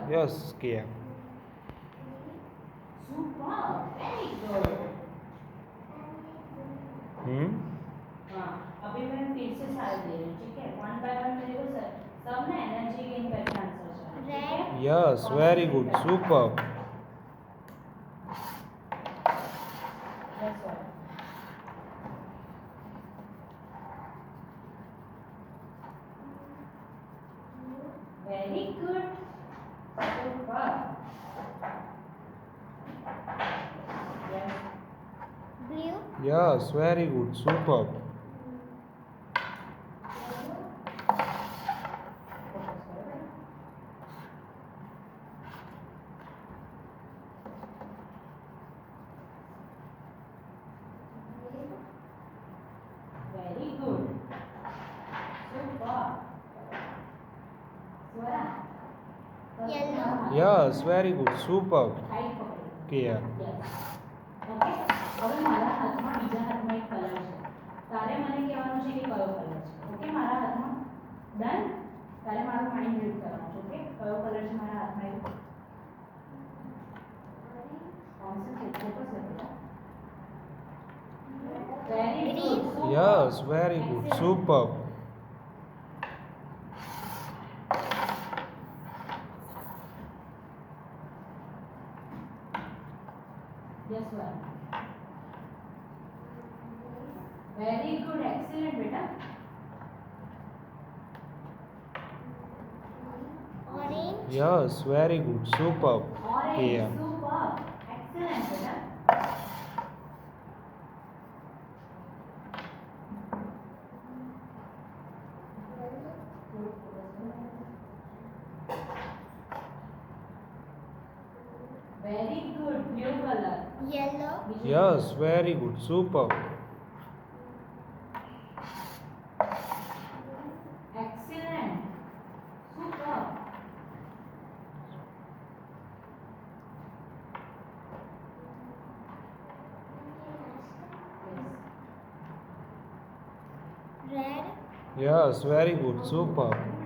Yes, Kia. Super, very good. हाँ अभी मैं फिर से सारे दे रही हूँ ठीक है वन बाय वन मेरे को सब ना एनर्जी गेन करके आंसर चाहिए ठीक है Yes, very good. Superb. That's all. Very good. Super. Yes. Blue. Yes, very good. Superb. Very good. Super. Swara. Yellow. Yes, very good. Superb. Height પકડો. Kia. Yes. Okay હવે મારા હાથમાં બીજા હાથમાં એક કલર છે તારે મને કહેવાનું છે કે કયો કલર છે ઓકે મારા હાથમાં ડન તારે મારું પાણી મ્યુટ કરવાનું છે ઓકે કયો કલર છે મારા હાથમાં કોન્સન્ટ્રેટ ફોકસ કરો very good Yes, very good. Superb. Yes, well. Very good, excellent, beta. Orange. Yes, very good. Superb. Orange, Kia. superb, excellent, beta. Very good, blue color. Yellow. Yes, very good. Superb. Excellent. Superb. Red. Yes, very good. Superb.